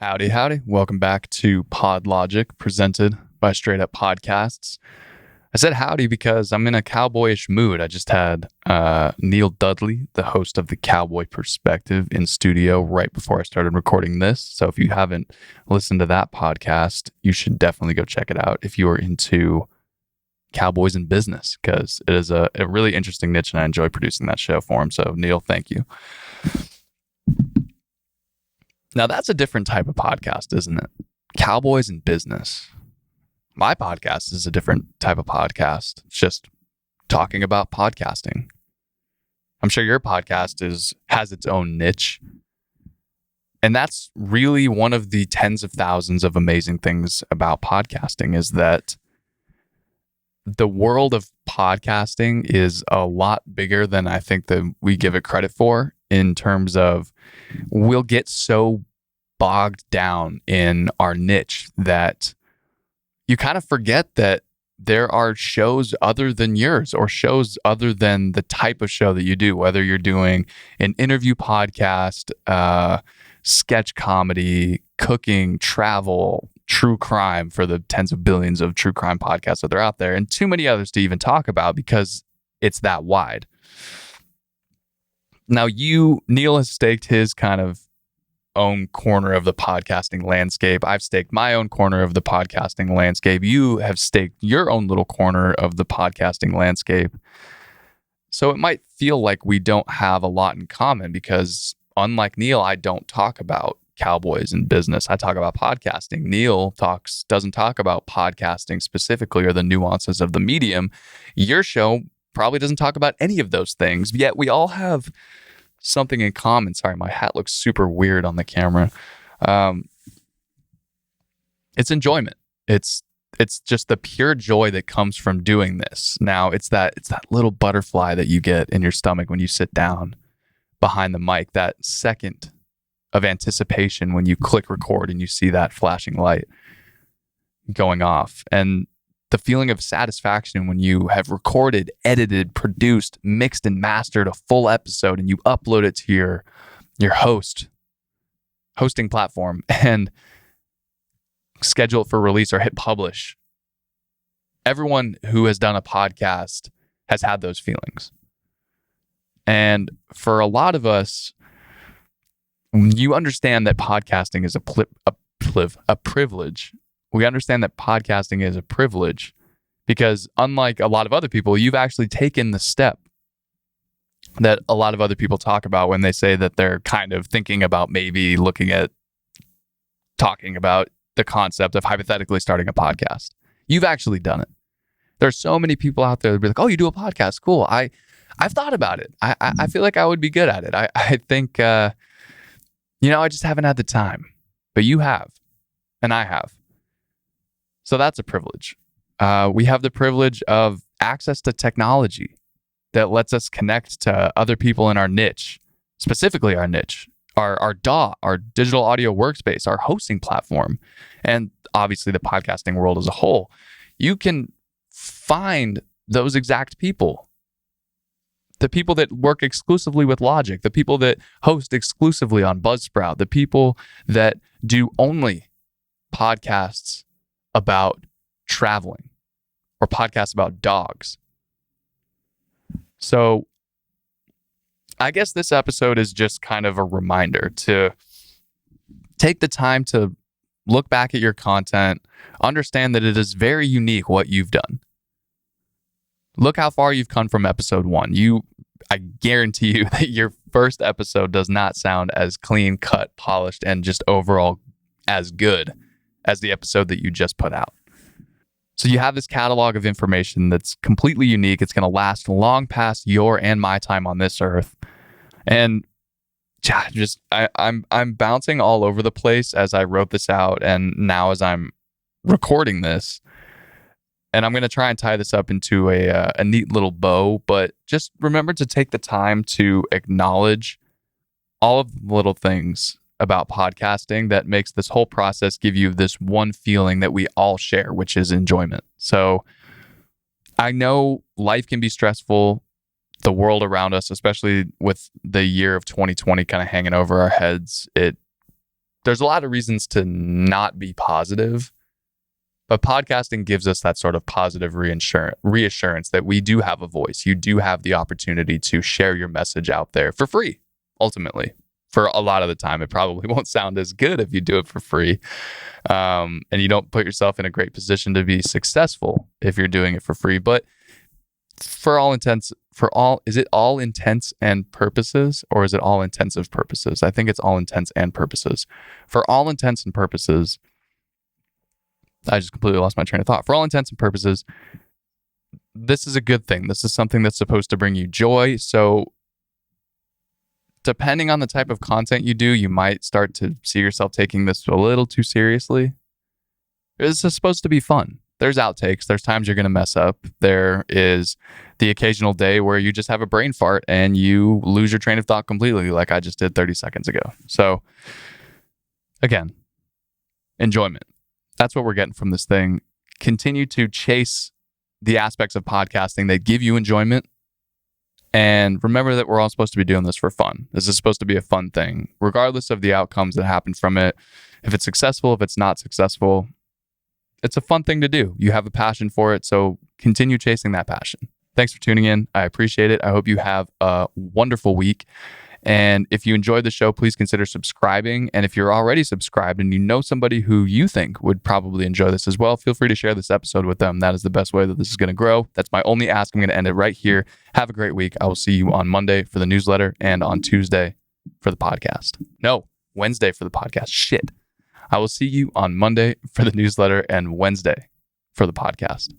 Howdy, howdy. Welcome back to Pod Logic, presented by Straight Up Podcasts. I said howdy because I'm in a cowboyish mood. I just had Neil Dudley, the host of The Cowboy Perspective, in studio right before I started recording this. So if you haven't listened to that podcast, you should definitely go check it out if you are into cowboys in business, because it is a really interesting niche and I enjoy producing that show for him. So Neil, thank you. Now, that's a different type of podcast, isn't it? Cowboys in business. My podcast is a different type of podcast. It's just talking about podcasting. I'm sure your podcast has its own niche. And that's really one of the tens of thousands of amazing things about podcasting, is that the world of podcasting is a lot bigger than I think that we give it credit for, in terms of we'll get so bogged down in our niche that you kind of forget that there are shows other than yours, or shows other than the type of show that you do, whether you're doing an interview podcast, sketch comedy, cooking, travel, true crime, for the tens of billions of true crime podcasts that are out there, and too many others to even talk about because it's that wide. Now, Neil has staked his kind of own corner of the podcasting landscape. I've staked my own corner of the podcasting landscape. You have staked your own little corner of the podcasting landscape. So it might feel like we don't have a lot in common, because unlike Neil, I don't talk about cowboys in business. I talk about podcasting. Neil doesn't talk about podcasting specifically, or the nuances of the medium. Your show probably doesn't talk about any of those things, yet we all have something in common. Sorry, my hat looks super weird on the camera. It's enjoyment. It's just the pure joy that comes from doing this. Now, it's that little butterfly that you get in your stomach when you sit down behind the mic, that second of anticipation when you click record and you see that flashing light going off, and the feeling of satisfaction when you have recorded, edited, produced, mixed, and mastered a full episode and you upload it to your hosting platform and schedule it for release or hit publish. Everyone who has done a podcast has had those feelings. And for a lot of us, you understand that podcasting is a privilege. We understand that podcasting is a privilege because, unlike a lot of other people, you've actually taken the step that a lot of other people talk about when they say that they're kind of thinking about maybe looking at talking about the concept of hypothetically starting a podcast. You've actually done it. There's so many people out there that be like, "Oh, you do a podcast? Cool." I've thought about it. I feel like I would be good at it. I think I just haven't had the time. But you have, and I have. So that's a privilege. We have the privilege of access to technology that lets us connect to other people in our niche, specifically our niche, our DAW, our digital audio workspace, our hosting platform, and obviously the podcasting world as a whole. You can find those exact people. The people that work exclusively with Logic, the people that host exclusively on Buzzsprout, the people that do only podcasts about traveling or podcasts about dogs. So I guess this episode is just kind of a reminder to take the time to look back at your content, understand that it is very unique what you've done. Look how far you've come from episode 1. I guarantee you that your first episode does not sound as clean cut, polished, and just overall as good as the episode that you just put out. So you have this catalog of information that's completely unique. It's going to last long past your and my time on this earth. And I'm bouncing all over the place as I wrote this out, and now as I'm recording this. And I'm going to try and tie this up into a neat little bow, but just remember to take the time to acknowledge all of the little things about podcasting that makes this whole process give you this one feeling that we all share, which is enjoyment. So I know life can be stressful. The world around us, especially with the year of 2020 kind of hanging over our heads, it there's a lot of reasons to not be positive, but podcasting gives us that sort of positive reassurance that we do have a voice. You do have the opportunity to share your message out there for free, ultimately. For a lot of the time, it probably won't sound as good if you do it for free. And you don't put yourself in a great position to be successful if you're doing it for free. But is it all intents and purposes, or is it all intensive purposes? I think it's all intents and purposes. For all intents and purposes, I just completely lost my train of thought. For all intents and purposes, this is a good thing. This is something that's supposed to bring you joy. So depending on the type of content you do, you might start to see yourself taking this a little too seriously. This is supposed to be fun. There's outtakes. There's times you're going to mess up. There is the occasional day where you just have a brain fart and you lose your train of thought completely, like I just did 30 seconds ago. So again, enjoyment. That's what we're getting from this thing. Continue to chase the aspects of podcasting that give you enjoyment. And remember that we're all supposed to be doing this for fun. This is supposed to be a fun thing, regardless of the outcomes that happen from it. If it's successful, if it's not successful, it's a fun thing to do. You have a passion for it, so continue chasing that passion. Thanks for tuning in. I appreciate it. I hope you have a wonderful week. And if you enjoyed the show, please consider subscribing. And if you're already subscribed and you know somebody who you think would probably enjoy this as well, feel free to share this episode with them. That is the best way that this is going to grow. That's my only ask. I'm going to end it right here. Have a great week. I will see you on Monday for the newsletter and on Tuesday for the podcast. No, Wednesday for the podcast. Shit. I will see you on Monday for the newsletter and Wednesday for the podcast.